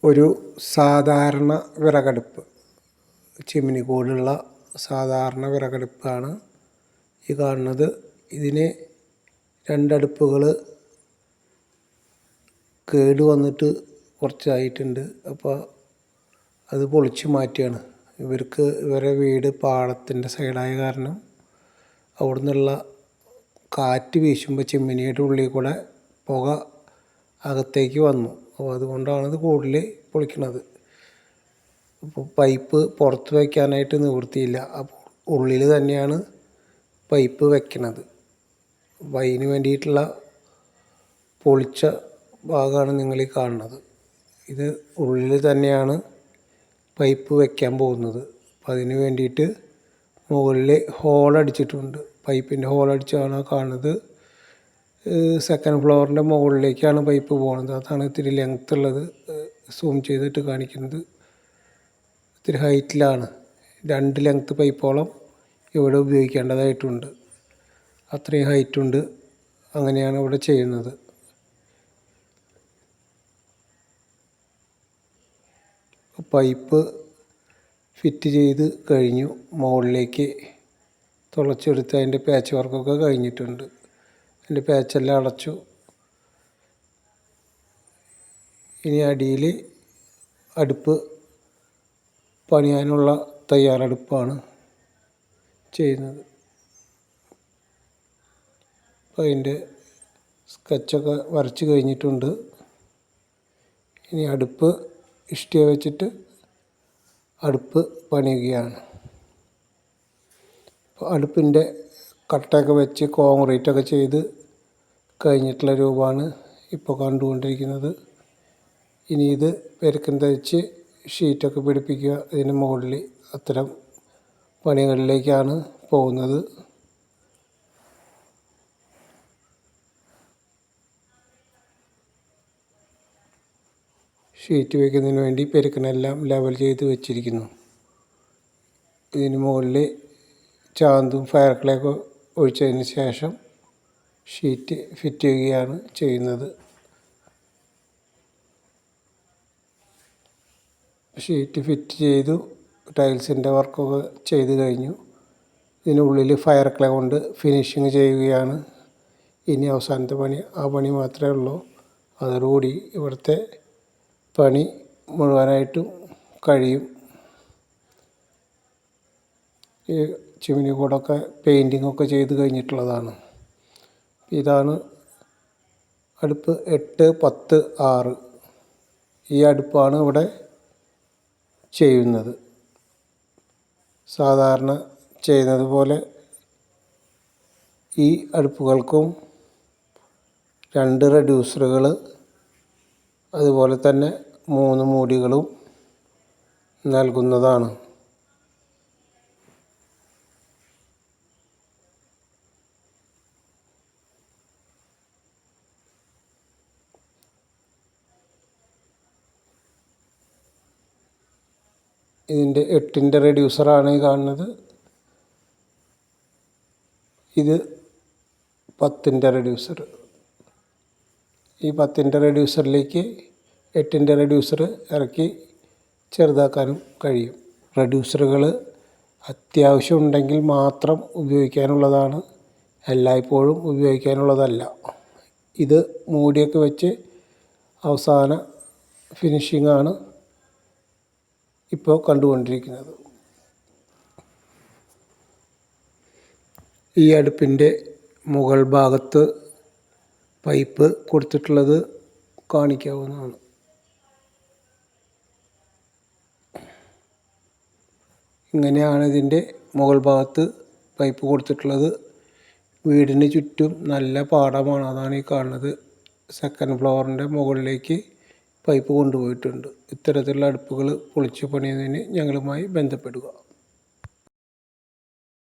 ഒരു സാധാരണ വിറകടുപ്പ്, ചിമ്മിനി കൂടുള്ള സാധാരണ വിറകടുപ്പാണ് ഈ കാണുന്നത്. ഇതിന് രണ്ടടുപ്പുകൾ കേട് വന്നിട്ട് കുറച്ചായിട്ടുണ്ട്. അപ്പോൾ അത് പൊളിച്ച് മാറ്റുകയാണ്. ഇവരെ വീട് പാടത്തിൻ്റെ സൈഡായ കാരണം അവിടെ നിന്നുള്ള കാറ്റ് വീശുമ്പോൾ ചിമ്മിനിയുടെ ഉള്ളിൽ കൂടെ പുക അകത്തേക്ക് വന്നു. അപ്പോൾ അതുകൊണ്ടാണ് ഇത് കൂടുതൽ പൊളിക്കുന്നത്. അപ്പോൾ പൈപ്പ് പുറത്ത് വയ്ക്കാനായിട്ട് നിവൃത്തിയില്ല. അപ്പോൾ ഉള്ളിൽ തന്നെയാണ് പൈപ്പ് വയ്ക്കുന്നത്. അപ്പോൾ അതിന് വേണ്ടിയിട്ടുള്ള പൊളിച്ച ഭാഗമാണ് നിങ്ങളീ കാണുന്നത്. ഇത് ഉള്ളിൽ തന്നെയാണ് പൈപ്പ് വയ്ക്കാൻ പോകുന്നത്. അപ്പോൾ അതിന് വേണ്ടിയിട്ട് മുകളിൽ ഹോളടിച്ചിട്ടുണ്ട്. പൈപ്പിൻ്റെ ഹോളടിച്ചാണ് കാണുന്നത്. സെക്കൻഡ് ഫ്ലോറിൻ്റെ മുകളിലേക്കാണ് പൈപ്പ് പോകുന്നത്. അതാണ് ഇത്തിരി ലെങ്ത് ഉള്ളത്. സൂം ചെയ്തിട്ട് കാണിക്കുന്നത് ഇത്തിരി ഹൈറ്റിലാണ്. 2 ലെങ്ത് പൈപ്പോളം ഇവിടെ ഉപയോഗിക്കേണ്ടതായിട്ടുണ്ട്. അത്രയും ഹൈറ്റുണ്ട്. അങ്ങനെയാണ് ഇവിടെ ചെയ്യുന്നത്. പൈപ്പ് ഫിറ്റ് ചെയ്ത് കഴിഞ്ഞു. മുകളിലേക്ക് തുളച്ചെടുത്ത് അതിൻ്റെ പാച്ച് വർക്കൊക്കെ കഴിഞ്ഞിട്ടുണ്ട്. അതിൻ്റെ പാച്ചെല്ലാം അടച്ചു. ഇനി അടിയിൽ അടുപ്പ് പണിയാനുള്ള തയ്യാറെടുപ്പാണ് ചെയ്യുന്നത്. അപ്പോൾ അതിൻ്റെ സ്കെച്ചൊക്കെ വരച്ച് കഴിഞ്ഞിട്ടുണ്ട്. ഇനി അടുപ്പ് ഇഷ്ടിക വെച്ചിട്ട് അടുപ്പ് പണിയുകയാണ്. അപ്പോൾ അടുപ്പിൻ്റെ കട്ടയൊക്കെ വെച്ച് കോൺക്രീറ്റൊക്കെ ചെയ്ത് കഴിഞ്ഞിട്ടുള്ള രൂപമാണ് ഇപ്പോൾ കണ്ടുകൊണ്ടിരിക്കുന്നത്. ഇനി ഇത് പെരുക്കം തയ്ച്ച് ഷീറ്റൊക്കെ പിടിപ്പിക്കുക. ഇതിന് മുകളിൽ അത്തരം പണികളിലേക്കാണ് പോകുന്നത്. ഷീറ്റ് വയ്ക്കുന്നതിന് വേണ്ടി പെരുക്കനെല്ലാം ലെവൽ ചെയ്ത് വെച്ചിരിക്കുന്നു. ഇതിന് മുകളിൽ ചാന്തും ഫയർ ക്ലേയൊക്കെ ഒഴിച്ചതിന് ശേഷം ഷീറ്റ് ഫിറ്റ് ചെയ്യുകയാണ് ചെയ്യുന്നത്. ഷീറ്റ് ഫിറ്റ് ചെയ്തു. ടൈൽസിൻ്റെ വർക്കൊക്കെ ചെയ്ത് കഴിഞ്ഞു. ഇതിനുള്ളിൽ ഫയർ ക്ലേ കൊണ്ട് ഫിനിഷിങ് ചെയ്യുകയാണ്. ഇനി അവസാനത്തെ പണി, ആ പണി മാത്രമേ ഉള്ളൂ. അതോടുകൂടി ഇവിടുത്തെ പണി മുഴുവനായിട്ടും കഴിയും. ഈ ചിമ്മിനി കൂടൊക്കെ പെയിൻറ്റിങ്ങൊക്കെ ചെയ്ത് കഴിഞ്ഞിട്ടുള്ളതാണ്. ഇതാണ് അടുപ്പ് 8, 10, 6. ഈ അടുപ്പാണ് ഇവിടെ ചെയ്യുന്നത്. സാധാരണ ചെയ്യുന്നത് പോലെ ഈ അടുപ്പുകൾക്കും 2 റെഡ്യൂസറുകൾ, അതുപോലെ തന്നെ 3 മൂടികളും നൽകുന്നതാണ്. ഇതിൻ്റെ 8ൻ്റെ റെഡ്യൂസറാണ് ഈ കാണുന്നത്. ഇത് 10ൻ്റെ റെഡ്യൂസർ. ഈ 10ൻ്റെ റെഡ്യൂസറിലേക്ക് 8ൻ്റെ റെഡ്യൂസർ ഇറക്കി ചെറുതാക്കാനും കഴിയും. റെഡ്യൂസറുകൾ അത്യാവശ്യം ഉണ്ടെങ്കിൽ മാത്രം ഉപയോഗിക്കാനുള്ളതാണ്, എല്ലായ്പ്പോഴും ഉപയോഗിക്കാനുള്ളതല്ല. ഇത് മൂടിയൊക്കെ വെച്ച് അവസാന ഫിനിഷിങ്ങാണ് ഇപ്പോൾ കണ്ടുകൊണ്ടിരിക്കുന്നത്. ഈ അടുപ്പിൻ്റെ മുകൾ ഭാഗത്ത് പൈപ്പ് കൊടുത്തിട്ടുള്ളത് കാണിക്കാവുന്നതാണ്. ഇങ്ങനെയാണ് ഇതിൻ്റെ മുകൾ ഭാഗത്ത് പൈപ്പ് കൊടുത്തിട്ടുള്ളത്. വീടിന് ചുറ്റും നല്ല പാടമാണ്. അതാണ് ഈ കാണുന്നത്. സെക്കൻഡ് ഫ്ലോറിൻ്റെ മുകളിലേക്ക് പൈപ്പ് കൊണ്ടുപോയിട്ടുണ്ട്. ഇത്തരത്തിലുള്ള അടുപ്പുകൾ പൊളിച്ച് പണിയുന്നതിന് ഞങ്ങളുമായി ബന്ധപ്പെടുക.